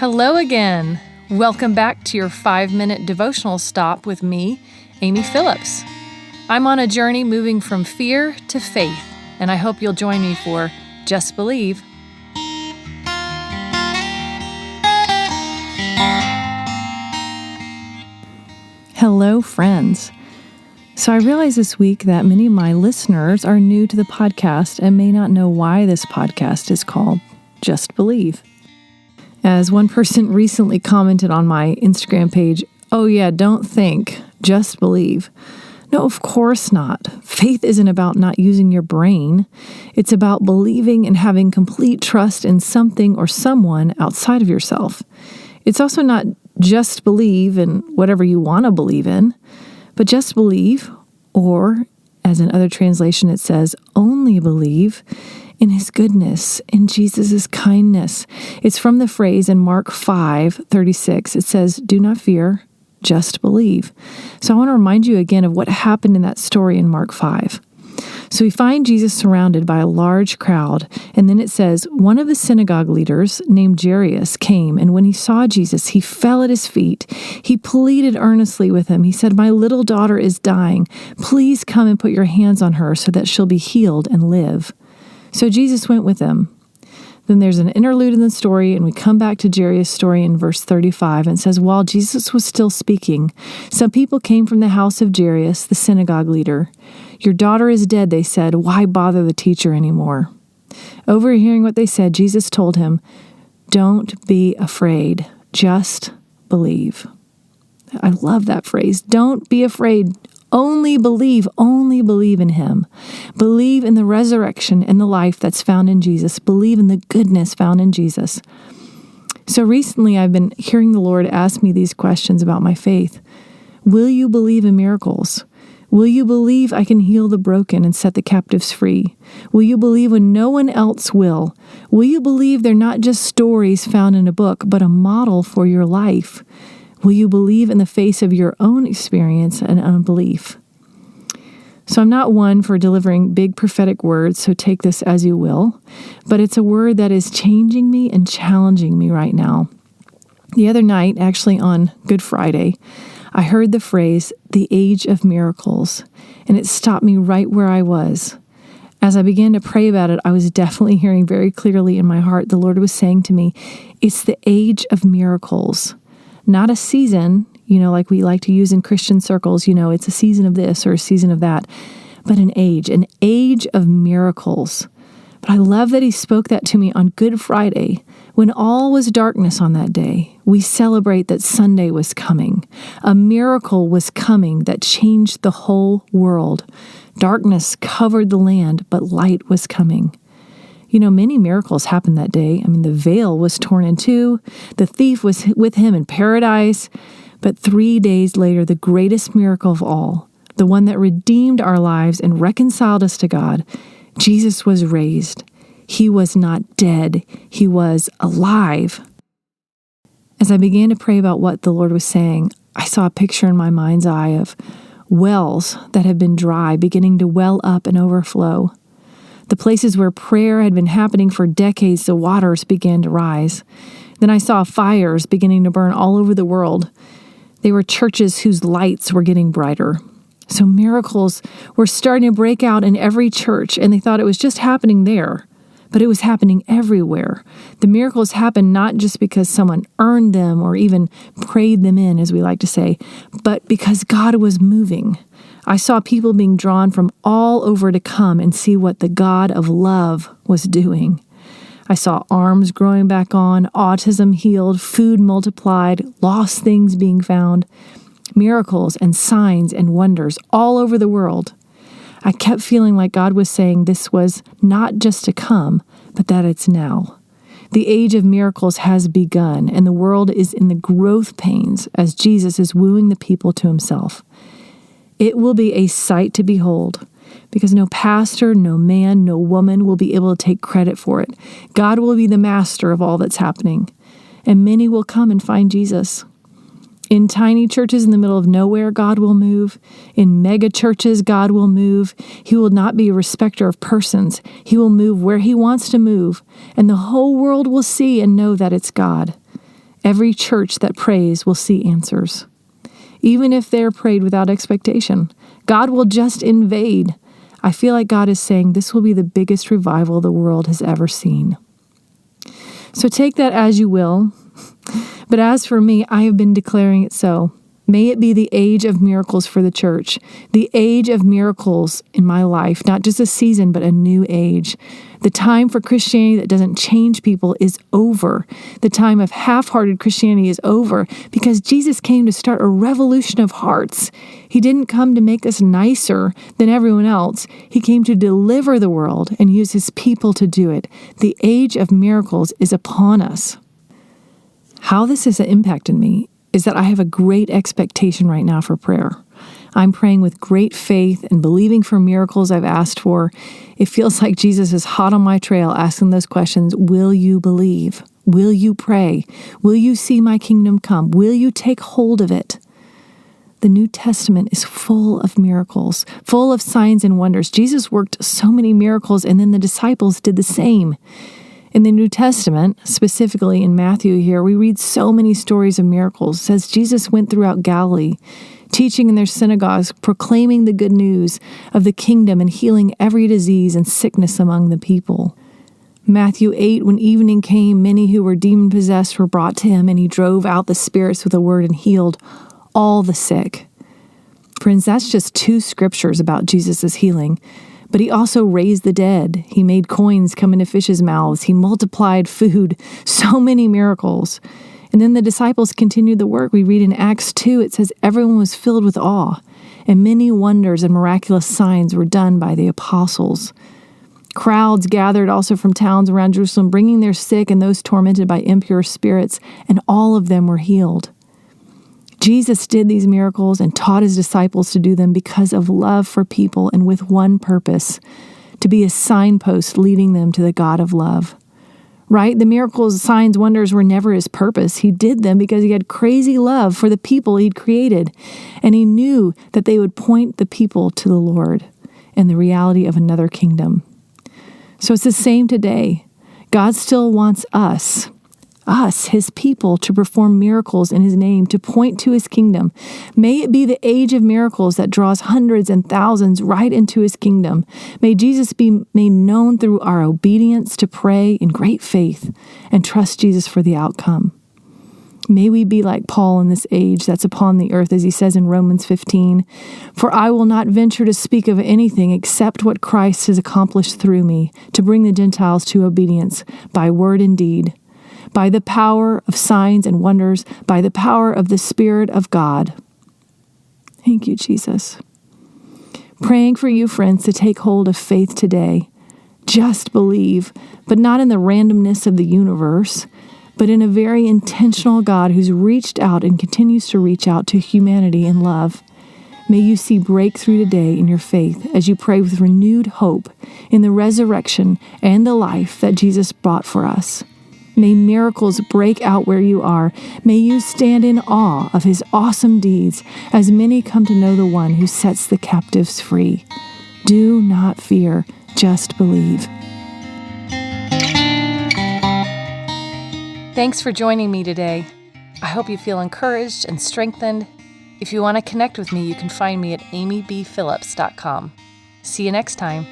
Hello again. Welcome back to your 5-minute devotional stop with me, Amy Phillips. I'm on a journey moving from fear to faith, and I hope you'll join me for Just Believe. Hello, friends. So I realized this week that many of my listeners are new to the podcast and may not know why this podcast is called Just Believe. As one person recently commented on my Instagram page, "Oh yeah, don't think, just believe." No, of course not. Faith isn't about not using your brain. It's about believing and having complete trust in something or someone outside of yourself. It's also not just believe in whatever you want to believe in, but just believe, or as in other translation it says, only believe in His goodness, in Jesus' kindness. It's from the phrase in Mark 5:36. It says, "Do not fear, just believe." So I want to remind you again of what happened in that story in Mark 5. So we find Jesus surrounded by a large crowd, and then it says, one of the synagogue leaders named Jairus came, and when he saw Jesus, he fell at his feet. He pleaded earnestly with him. He said, "My little daughter is dying. Please come and put your hands on her so that she'll be healed and live." So Jesus went with them. Then there's an interlude in the story, and we come back to Jairus' story in verse 35, and it says, while Jesus was still speaking, some people came from the house of Jairus, the synagogue leader. "Your daughter is dead," they said. "Why bother the teacher anymore?" Overhearing what they said, Jesus told him, "Don't be afraid, just believe." I love that phrase. Don't be afraid. Only believe in Him. Believe in the resurrection and the life that's found in Jesus. Believe in the goodness found in Jesus. So recently I've been hearing the Lord ask me these questions about my faith. Will you believe in miracles? Will you believe I can heal the broken and set the captives free? Will you believe when no one else will? Will you believe they're not just stories found in a book, but a model for your life? Will you believe in the face of your own experience and unbelief? So I'm not one for delivering big prophetic words, so take this as you will, but it's a word that is changing me and challenging me right now. The other night, actually on Good Friday, I heard the phrase, "the age of miracles," and it stopped me right where I was. As I began to pray about it, I was definitely hearing very clearly in my heart, the Lord was saying to me, it's the age of miracles. Not a season, like we like to use in Christian circles, it's a season of this or a season of that, but an age of miracles. But I love that He spoke that to me on Good Friday, when all was darkness on that day. We celebrate that Sunday was coming. A miracle was coming that changed the whole world. Darkness covered the land, but light was coming. Many miracles happened that day. The veil was torn in two. The thief was with Him in paradise. But 3 days later, the greatest miracle of all, the one that redeemed our lives and reconciled us to God, Jesus was raised. He was not dead. He was alive. As I began to pray about what the Lord was saying, I saw a picture in my mind's eye of wells that had been dry beginning to well up and overflow. The places where prayer had been happening for decades, the waters began to rise. Then I saw fires beginning to burn all over the world. They were churches whose lights were getting brighter. So miracles were starting to break out in every church, and they thought it was just happening there, but it was happening everywhere. The miracles happened not just because someone earned them or even prayed them in, as we like to say, but because God was moving. I saw people being drawn from all over to come and see what the God of love was doing. I saw arms growing back on, autism healed, food multiplied, lost things being found, miracles and signs and wonders all over the world. I kept feeling like God was saying this was not just to come, but that it's now. The age of miracles has begun, and the world is in the growth pains as Jesus is wooing the people to Himself. It will be a sight to behold, because no pastor, no man, no woman will be able to take credit for it. God will be the master of all that's happening, and many will come and find Jesus. In tiny churches in the middle of nowhere, God will move. In mega churches, God will move. He will not be a respecter of persons. He will move where He wants to move, and the whole world will see and know that it's God. Every church that prays will see answers. Even if they're prayed without expectation, God will just invade. I feel like God is saying this will be the biggest revival the world has ever seen. So take that as you will. But as for me, I have been declaring it so. May it be the age of miracles for the church, the age of miracles in my life, not just a season, but a new age. The time for Christianity that doesn't change people is over. The time of half-hearted Christianity is over because Jesus came to start a revolution of hearts. He didn't come to make us nicer than everyone else. He came to deliver the world and use his people to do it. The age of miracles is upon us. How this has impacted me is that I have a great expectation right now for prayer. I'm praying with great faith and believing for miracles I've asked for. It feels like Jesus is hot on my trail asking those questions. Will you believe? Will you pray? Will you see my kingdom come? Will you take hold of it? The New Testament is full of miracles, full of signs and wonders. Jesus worked so many miracles, and then the disciples did the same. In the New Testament, specifically in Matthew here, we read so many stories of miracles. It says Jesus went throughout Galilee, teaching in their synagogues, proclaiming the good news of the kingdom and healing every disease and sickness among the people. Matthew 8, when evening came, many who were demon-possessed were brought to him, and he drove out the spirits with a word and healed all the sick. Friends, that's just 2 scriptures about Jesus' healing. But he also raised the dead. He made coins come into fish's mouths. He multiplied food. So many miracles. And then the disciples continued the work. We read in Acts 2, it says, everyone was filled with awe, and many wonders and miraculous signs were done by the apostles. Crowds gathered also from towns around Jerusalem, bringing their sick and those tormented by impure spirits, and all of them were healed. Jesus did these miracles and taught his disciples to do them because of love for people and with one purpose, to be a signpost leading them to the God of love. Right? The miracles, signs, wonders were never his purpose. He did them because he had crazy love for the people he'd created, and he knew that they would point the people to the Lord and the reality of another kingdom. So it's the same today. God still wants us, his people, to perform miracles in his name, to point to his kingdom. May it be the age of miracles that draws hundreds and thousands right into his kingdom. May Jesus be made known through our obedience to pray in great faith and trust Jesus for the outcome. May we be like Paul in this age that's upon the earth, as he says in Romans 15, "For I will not venture to speak of anything except what Christ has accomplished through me, to bring the Gentiles to obedience by word and deed, by the power of signs and wonders, by the power of the Spirit of God." Thank you, Jesus. Praying for you, friends, to take hold of faith today. Just believe, but not in the randomness of the universe, but in a very intentional God who's reached out and continues to reach out to humanity in love. May you see breakthrough today in your faith as you pray with renewed hope in the resurrection and the life that Jesus brought for us. May miracles break out where you are. May you stand in awe of his awesome deeds as many come to know the one who sets the captives free. Do not fear, just believe. Thanks for joining me today. I hope you feel encouraged and strengthened. If you want to connect with me, you can find me at amybphillips.com. See you next time.